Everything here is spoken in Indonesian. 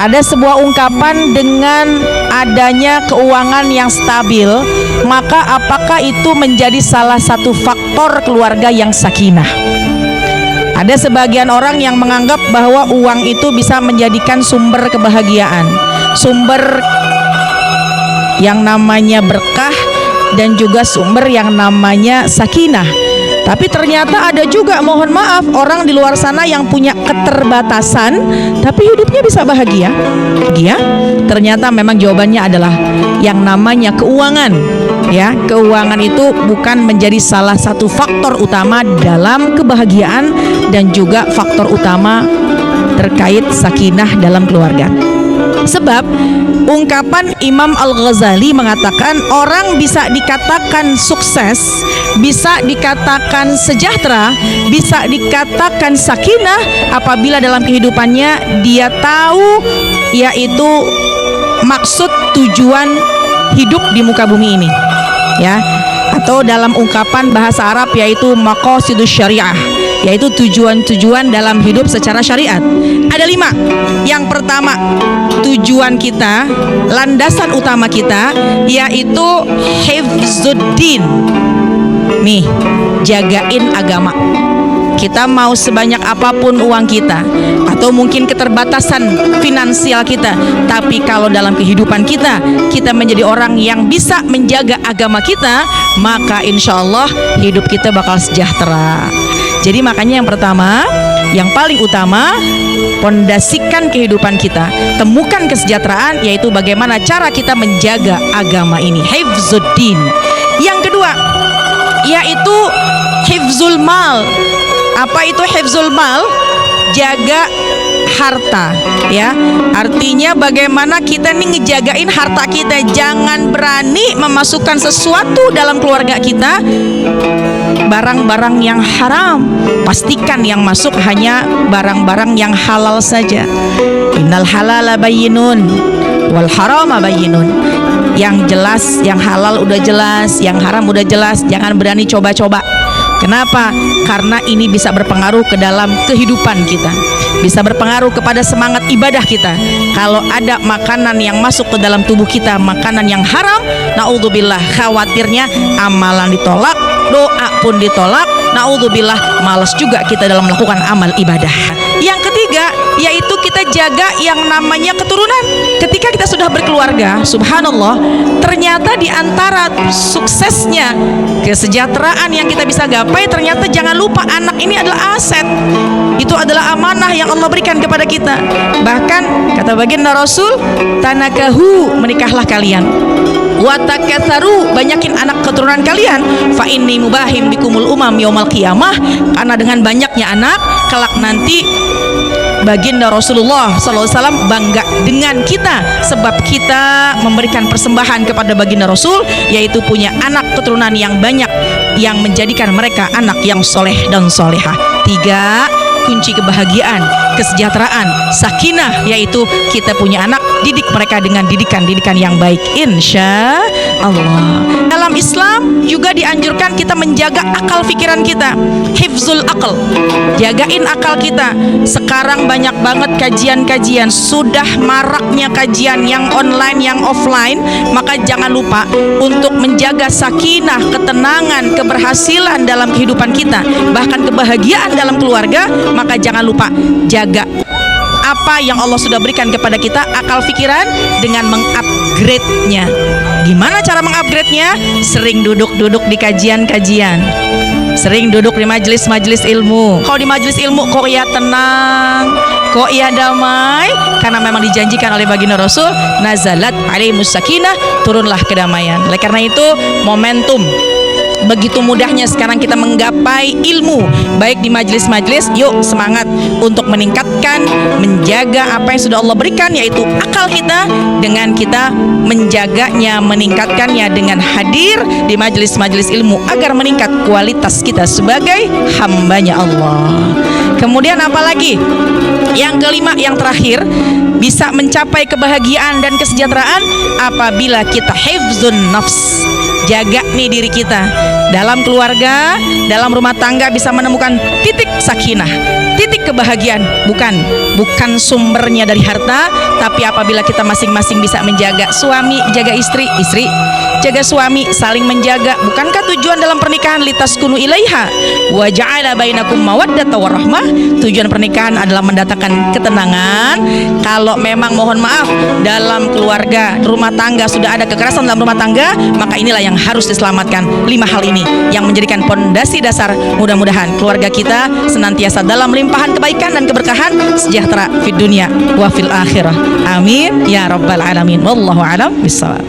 Ada sebuah ungkapan, dengan adanya keuangan yang stabil, maka apakah itu menjadi salah satu faktor keluarga yang sakinah? Ada sebagian orang yang menganggap bahwa uang itu bisa menjadikan sumber kebahagiaan, sumber yang namanya berkah, dan juga sumber yang namanya sakinah. Tapi ternyata ada juga, mohon maaf, orang di luar sana yang punya keterbatasan tapi hidupnya bisa bahagia. Ya, ternyata memang jawabannya adalah yang namanya keuangan. Ya, keuangan itu bukan menjadi salah satu faktor utama dalam kebahagiaan dan juga faktor utama terkait sakinah dalam keluarga. Sebab ungkapan Imam Al-Ghazali mengatakan, orang bisa dikatakan sukses, bisa dikatakan sejahtera, bisa dikatakan sakinah apabila dalam kehidupannya dia tahu yaitu maksud tujuan hidup di muka bumi ini, ya, atau dalam ungkapan bahasa Arab yaitu maqasidus syariah, yaitu tujuan-tujuan dalam hidup secara syariat. Ada 5. Yang pertama, tujuan kita, landasan utama kita, yaitu hifzuddin. Nih, jagain agama. Kita mau sebanyak apapun uang kita, atau mungkin keterbatasan finansial kita, tapi kalau dalam kehidupan kita, kita menjadi orang yang bisa menjaga agama kita, maka insya Allah hidup kita bakal sejahtera. Jadi makanya yang pertama, yang paling utama, pondasikan kehidupan kita, temukan kesejahteraan, yaitu bagaimana cara kita menjaga agama ini, hifzuddin. Yang kedua, yaitu hifzul mal. Apa itu hifzul mal? Jaga harta, ya. Artinya bagaimana kita nih ngejagain harta kita. Jangan berani memasukkan sesuatu dalam keluarga kita, barang-barang yang haram. Pastikan yang masuk hanya barang-barang yang halal saja. Innal halala bayyinun wal harama bayyinun. Yang jelas, yang halal udah jelas, yang haram udah jelas. Jangan berani coba-coba. Kenapa? Karena ini bisa berpengaruh ke dalam kehidupan kita, bisa berpengaruh kepada semangat ibadah kita. Kalau ada makanan yang masuk ke dalam tubuh kita, makanan yang haram, naudzubillah, khawatirnya amalan ditolak, doa pun ditolak, naudzubillah, malas juga kita dalam melakukan amal ibadah. Yang ketiga, yaitu kita jaga yang namanya keturunan. Ketika kita sudah berkeluarga, subhanallah, ternyata di antara suksesnya kesejahteraan yang kita bisa gapai, ternyata jangan lupa anak ini adalah aset. Itu adalah amanah yang Allah berikan kepada kita. Bahkan kata baginda Rasul, tanakahu, menikahlah kalian, watakatsaru, banyakin anak keturunan kalian, fa inni mubahim bikumul umam yaumal qiyamah, karena dengan banyaknya anak kelak nanti baginda Rasulullah SAW bangga dengan kita, sebab kita memberikan persembahan kepada baginda Rasul, yaitu punya anak keturunan yang banyak, yang menjadikan mereka anak yang soleh dan soleha. 3. Kunci kebahagiaan, kesejahteraan, sakinah, yaitu kita punya anak, didik mereka dengan didikan-didikan yang baik, insya Allah. Dalam Islam juga dianjurkan kita menjaga akal pikiran kita, hifzul akal, jagain akal kita. Sekarang banyak banget kajian-kajian, sudah maraknya kajian yang online, yang offline, maka jangan lupa untuk menjaga sakinah, ketenangan, keberhasilan dalam kehidupan kita, bahkan kebahagiaan dalam keluarga. Maka jangan lupa jaga apa yang Allah sudah berikan kepada kita, akal pikiran, dengan mengupgrade-nya. Gimana cara mengupgrade-nya? Sering duduk-duduk di kajian-kajian, sering duduk di majelis-majelis ilmu. Kalau di majelis ilmu kok ya tenang, kok ya damai, karena memang dijanjikan oleh baginda Rasul, nazalat alaihimus sakinah, turunlah kedamaian. Oleh karena itu, momentum begitu mudahnya sekarang kita menggapai ilmu, baik di majelis-majelis. Yuk semangat untuk meningkatkan, menjaga apa yang sudah Allah berikan, yaitu akal kita, dengan kita menjaganya, meningkatkannya dengan hadir di majelis-majelis ilmu, agar meningkat kualitas kita sebagai hambanya Allah. Kemudian apalagi? Yang kelima, yang terakhir, bisa mencapai kebahagiaan dan kesejahteraan apabila kita hifzun nafs, jaga nih diri kita dalam keluarga, dalam rumah tangga, bisa menemukan titik sakinah, titik kebahagiaan. Bukan sumbernya dari harta, tapi apabila kita masing-masing bisa menjaga suami, jaga istri, istri jaga suami, saling menjaga. Bukankah tujuan dalam pernikahan litaskunu ilaiha wa ja'ala bainakum mawaddatan warahmah? Tujuan pernikahan adalah mendatangkan ketenangan. Kalau memang mohon maaf dalam keluarga, rumah tangga sudah ada kekerasan dalam rumah tangga, maka inilah yang harus diselamatkan. 5 hal ini yang menjadikan pondasi dasar. Mudah-mudahan keluarga kita senantiasa dalam limpahan kebaikan dan keberkahan, sejahtera fid dunya wa fil akhirah. Amin ya rabbal alamin. Wallahu a'lam bishawab.